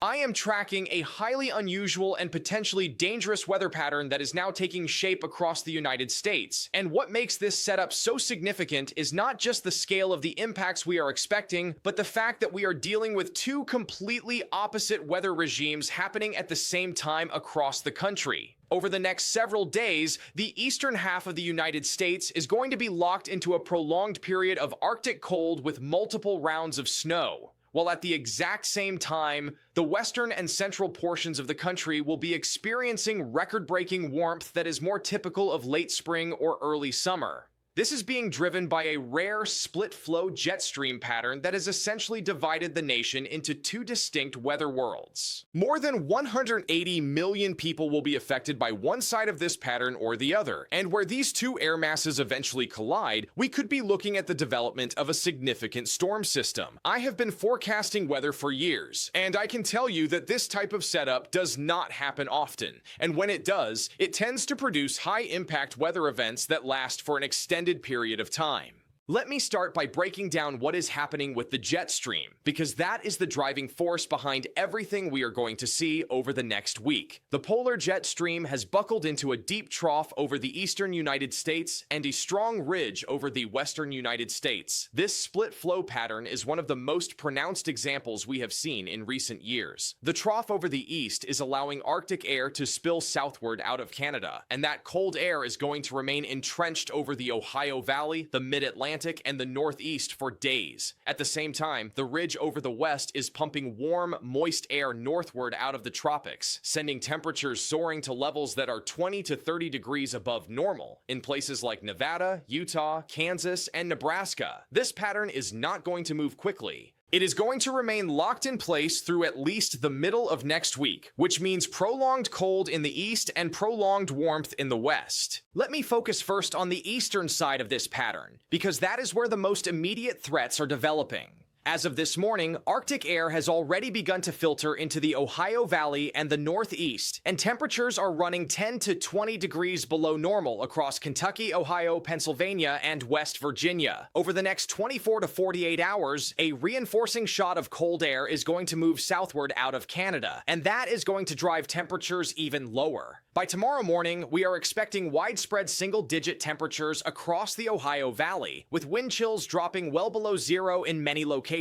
I am tracking a highly unusual and potentially dangerous weather pattern that is now taking shape across the United States. And what makes this setup so significant is not just the scale of the impacts we are expecting, but the fact that we are dealing with two completely opposite weather regimes happening at the same time across the country. Over the next several days, the eastern half of the United States is going to be locked into a prolonged period of Arctic cold with multiple rounds of snow, while at the exact same time, the western and central portions of the country will be experiencing record-breaking warmth that is more typical of late spring or early summer. This is being driven by a rare split-flow jet stream pattern that has essentially divided the nation into two distinct weather worlds. More than 180 million people will be affected by one side of this pattern or the other, and where these two air masses eventually collide, we could be looking at the development of a significant storm system. I have been forecasting weather for years, and I can tell you that this type of setup does not happen often, and when it does, it tends to produce high-impact weather events that last for an extended period of time. Let me start by breaking down what is happening with the jet stream, because that is the driving force behind everything we are going to see over the next week. The polar jet stream has buckled into a deep trough over the eastern United States and a strong ridge over the western United States. This split flow pattern is one of the most pronounced examples we have seen in recent years. The trough over the east is allowing Arctic air to spill southward out of Canada, and that cold air is going to remain entrenched over the Ohio Valley, the Mid-Atlantic, and the Northeast for days. At the same time, the ridge over the west is pumping warm, moist air northward out of the tropics, sending temperatures soaring to levels that are 20 to 30 degrees above normal in places like Nevada, Utah, Kansas, and Nebraska. This pattern is not going to move quickly. It is going to remain locked in place through at least the middle of next week, which means prolonged cold in the east and prolonged warmth in the west. Let me focus first on the eastern side of this pattern, because that is where the most immediate threats are developing. As of this morning, Arctic air has already begun to filter into the Ohio Valley and the Northeast, and temperatures are running 10 to 20 degrees below normal across Kentucky, Ohio, Pennsylvania, and West Virginia. Over the next 24 to 48 hours, a reinforcing shot of cold air is going to move southward out of Canada, and that is going to drive temperatures even lower. By tomorrow morning, we are expecting widespread single-digit temperatures across the Ohio Valley, with wind chills dropping well below zero in many locations.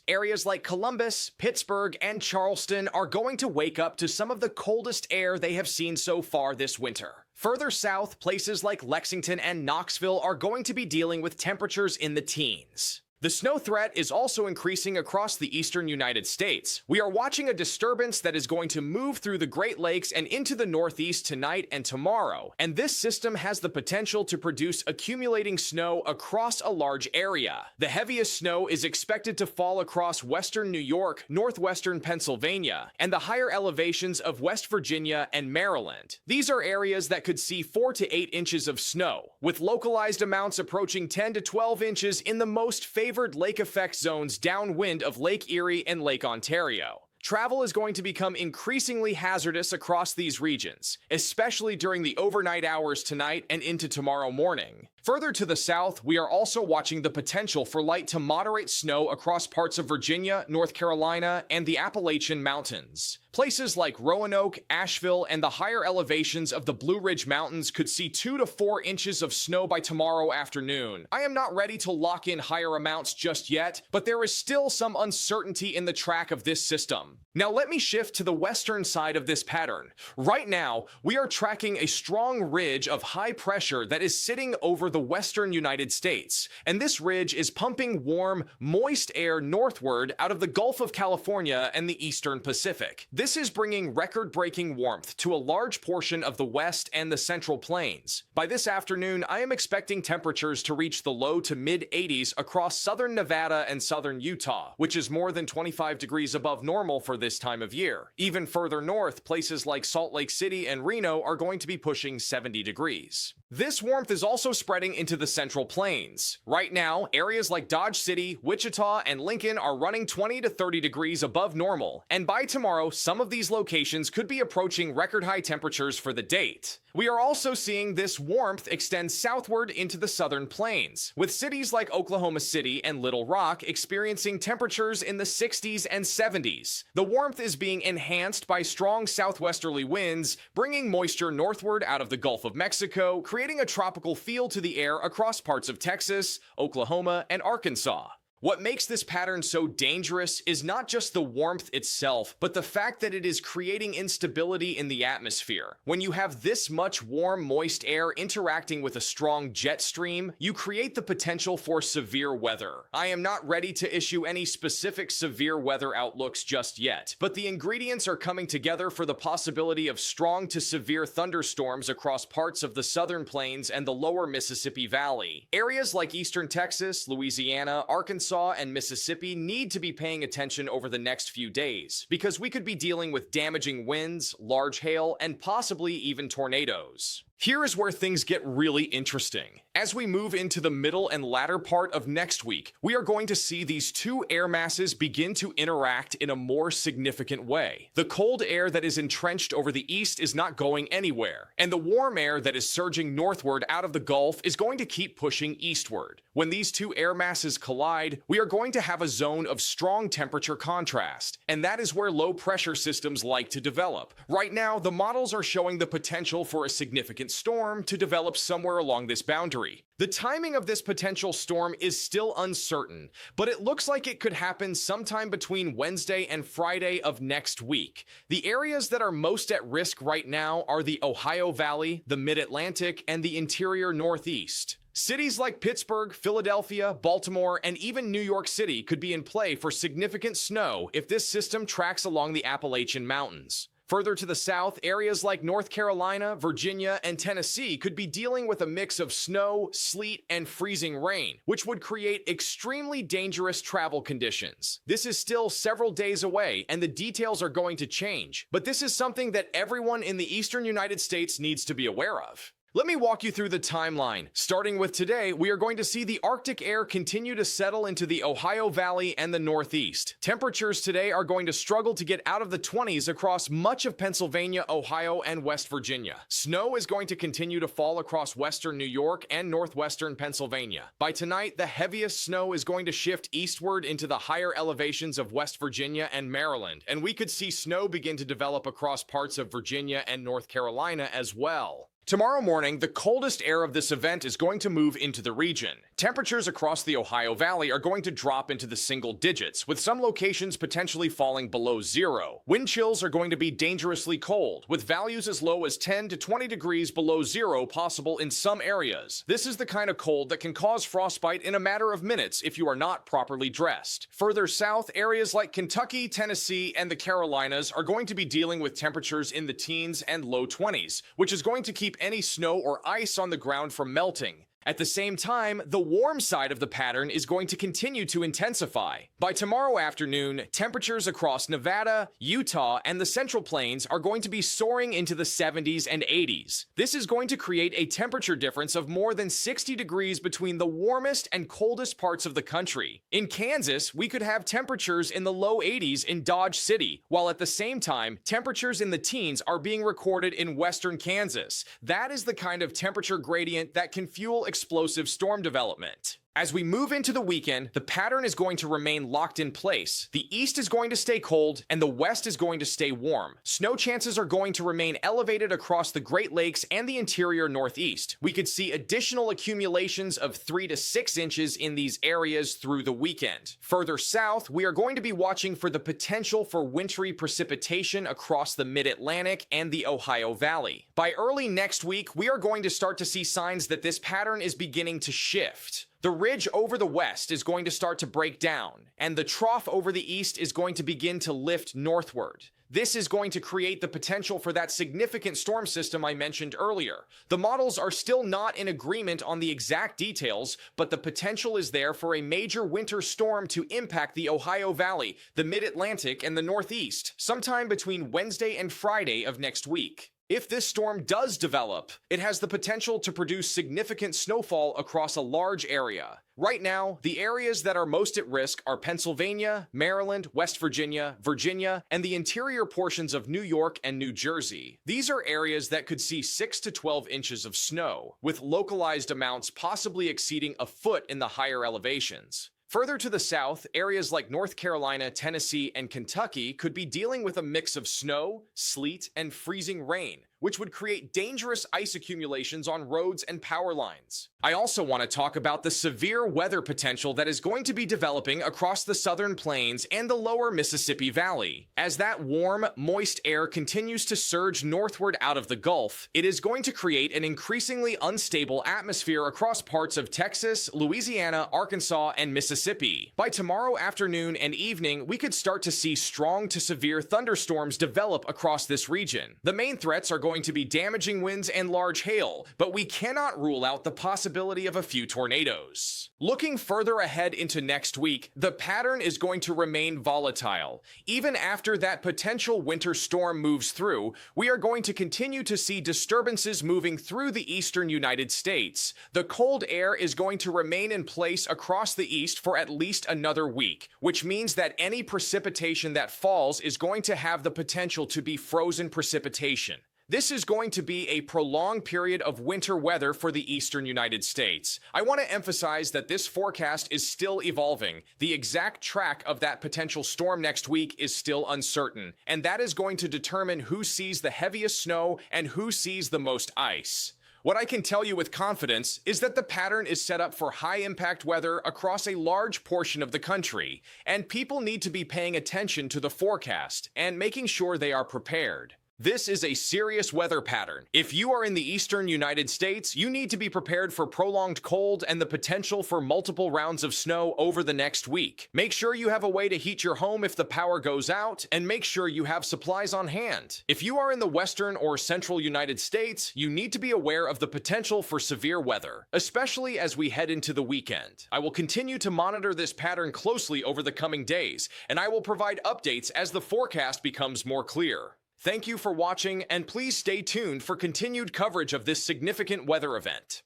Areas like Columbus, Pittsburgh, and Charleston are going to wake up to some of the coldest air they have seen so far this winter. Further south, places like Lexington and Knoxville are going to be dealing with temperatures in the teens. The snow threat is also increasing across the eastern United States. We are watching a disturbance that is going to move through the Great Lakes and into the Northeast tonight and tomorrow, and this system has the potential to produce accumulating snow across a large area. The heaviest snow is expected to fall across western New York, northwestern Pennsylvania, and the higher elevations of West Virginia and Maryland. These are areas that could see 4 to 8 inches of snow, with localized amounts approaching 10 to 12 inches in the most favored lake effect zones downwind of Lake Erie and Lake Ontario. Travel is going to become increasingly hazardous across these regions, especially during the overnight hours tonight and into tomorrow morning. Further to the south, we are also watching the potential for light to moderate snow across parts of Virginia, North Carolina, and the Appalachian Mountains. Places like Roanoke, Asheville, and the higher elevations of the Blue Ridge Mountains could see 2 to 4 inches of snow by tomorrow afternoon. I am not ready to lock in higher amounts just yet, but there is still some uncertainty in the track of this system. Now let me shift to the western side of this pattern. Right now, we are tracking a strong ridge of high pressure that is sitting over the western United States, and this ridge is pumping warm, moist air northward out of the Gulf of California and the eastern Pacific. This is bringing record-breaking warmth to a large portion of the west and the central plains. By this afternoon, I am expecting temperatures to reach the low to mid-80s across southern Nevada and southern Utah, which is more than 25 degrees above normal for this time of year. Even further north, places like Salt Lake City and Reno are going to be pushing 70 degrees. This warmth is also spreading into the central plains. Right now, areas like Dodge City, Wichita, and Lincoln are running 20 to 30 degrees above normal, and by tomorrow, some of these locations could be approaching record-high temperatures for the date. We are also seeing this warmth extend southward into the southern plains, with cities like Oklahoma City and Little Rock experiencing temperatures in the 60s and 70s. The warmth is being enhanced by strong southwesterly winds, bringing moisture northward out of the Gulf of Mexico, creating a tropical feel to the air across parts of Texas, Oklahoma, and Arkansas. What makes this pattern so dangerous is not just the warmth itself, but the fact that it is creating instability in the atmosphere. When you have this much warm, moist air interacting with a strong jet stream, you create the potential for severe weather. I am not ready to issue any specific severe weather outlooks just yet, but the ingredients are coming together for the possibility of strong to severe thunderstorms across parts of the southern plains and the lower Mississippi Valley. Areas like eastern Texas, Louisiana, Arkansas, and Mississippi need to be paying attention over the next few days, because we could be dealing with damaging winds, large hail, and possibly even tornadoes. Here is where things get really interesting. As we move into the middle and latter part of next week, we are going to see these two air masses begin to interact in a more significant way. The cold air that is entrenched over the east is not going anywhere, and the warm air that is surging northward out of the Gulf is going to keep pushing eastward. When these two air masses collide, we are going to have a zone of strong temperature contrast, and that is where low pressure systems like to develop. Right now, the models are showing the potential for a significant storm to develop somewhere along this boundary. The timing of this potential storm is still uncertain, but it looks like it could happen sometime between Wednesday and Friday of next week. The areas that are most at risk right now are the Ohio Valley, the Mid-Atlantic, and the interior Northeast. Cities like Pittsburgh, Philadelphia, Baltimore, and even New York City could be in play for significant snow if this system tracks along the Appalachian Mountains. Further to the south, areas like North Carolina, Virginia, and Tennessee could be dealing with a mix of snow, sleet, and freezing rain, which would create extremely dangerous travel conditions. This is still several days away, and the details are going to change, but this is something that everyone in the eastern United States needs to be aware of. Let me walk you through the timeline. Starting with today, we are going to see the Arctic air continue to settle into the Ohio Valley and the Northeast. Temperatures today are going to struggle to get out of the 20s across much of Pennsylvania, Ohio, and West Virginia. Snow is going to continue to fall across western New York and northwestern Pennsylvania. By tonight, the heaviest snow is going to shift eastward into the higher elevations of West Virginia and Maryland, and we could see snow begin to develop across parts of Virginia and North Carolina as well. Tomorrow morning, the coldest air of this event is going to move into the region. Temperatures across the Ohio Valley are going to drop into the single digits, with some locations potentially falling below zero. Wind chills are going to be dangerously cold, with values as low as 10 to 20 degrees below zero possible in some areas. This is the kind of cold that can cause frostbite in a matter of minutes if you are not properly dressed. Further south, areas like Kentucky, Tennessee, and the Carolinas are going to be dealing with temperatures in the teens and low 20s, which is going to keep any snow or ice on the ground from melting. At the same time, the warm side of the pattern is going to continue to intensify. By tomorrow afternoon, temperatures across Nevada, Utah, and the Central Plains are going to be soaring into the 70s and 80s. This is going to create a temperature difference of more than 60 degrees between the warmest and coldest parts of the country. In Kansas, we could have temperatures in the low 80s in Dodge City, while at the same time, temperatures in the teens are being recorded in western Kansas. That is the kind of temperature gradient that can fuel explosive storm development. As we move into the weekend, the pattern is going to remain locked in place. The east is going to stay cold, and the west is going to stay warm. Snow chances are going to remain elevated across the Great Lakes and the interior Northeast. We could see additional accumulations of 3 to 6 inches in these areas through the weekend. Further south, we are going to be watching for the potential for wintry precipitation across the Mid-Atlantic and the Ohio Valley. By early next week, we are going to start to see signs that this pattern is beginning to shift. The ridge over the west is going to start to break down, and the trough over the east is going to begin to lift northward. This is going to create the potential for that significant storm system I mentioned earlier. The models are still not in agreement on the exact details, but the potential is there for a major winter storm to impact the Ohio Valley, the Mid-Atlantic, and the Northeast, sometime between Wednesday and Friday of next week. If this storm does develop, it has the potential to produce significant snowfall across a large area. Right now, the areas that are most at risk are Pennsylvania, Maryland, West Virginia, Virginia, and the interior portions of New York and New Jersey. These are areas that could see 6 to 12 inches of snow, with localized amounts possibly exceeding a foot in the higher elevations. Further to the south, areas like North Carolina, Tennessee, and Kentucky could be dealing with a mix of snow, sleet, and freezing rain, which would create dangerous ice accumulations on roads and power lines. I also want to talk about the severe weather potential that is going to be developing across the southern plains and the lower Mississippi Valley. As that warm, moist air continues to surge northward out of the Gulf, it is going to create an increasingly unstable atmosphere across parts of Texas, Louisiana, Arkansas, and Mississippi. By tomorrow afternoon and evening, we could start to see strong to severe thunderstorms develop across this region. The main threats are going to be damaging winds and large hail, but we cannot rule out the possibility of a few tornadoes. Looking further ahead into next week, the pattern is going to remain volatile. Even after that potential winter storm moves through, we are going to continue to see disturbances moving through the eastern United States. The cold air is going to remain in place across the east for at least another week, which means that any precipitation that falls is going to have the potential to be frozen precipitation. This is going to be a prolonged period of winter weather for the eastern United States. I want to emphasize that this forecast is still evolving. The exact track of that potential storm next week is still uncertain, and that is going to determine who sees the heaviest snow and who sees the most ice. What I can tell you with confidence is that the pattern is set up for high-impact weather across a large portion of the country, and people need to be paying attention to the forecast and making sure they are prepared. This is a serious weather pattern. If you are in the eastern United States, you need to be prepared for prolonged cold and the potential for multiple rounds of snow over the next week. Make sure you have a way to heat your home if the power goes out, and make sure you have supplies on hand. If you are in the western or central United States, you need to be aware of the potential for severe weather, especially as we head into the weekend. I will continue to monitor this pattern closely over the coming days, and I will provide updates as the forecast becomes more clear. Thank you for watching, and please stay tuned for continued coverage of this significant weather event.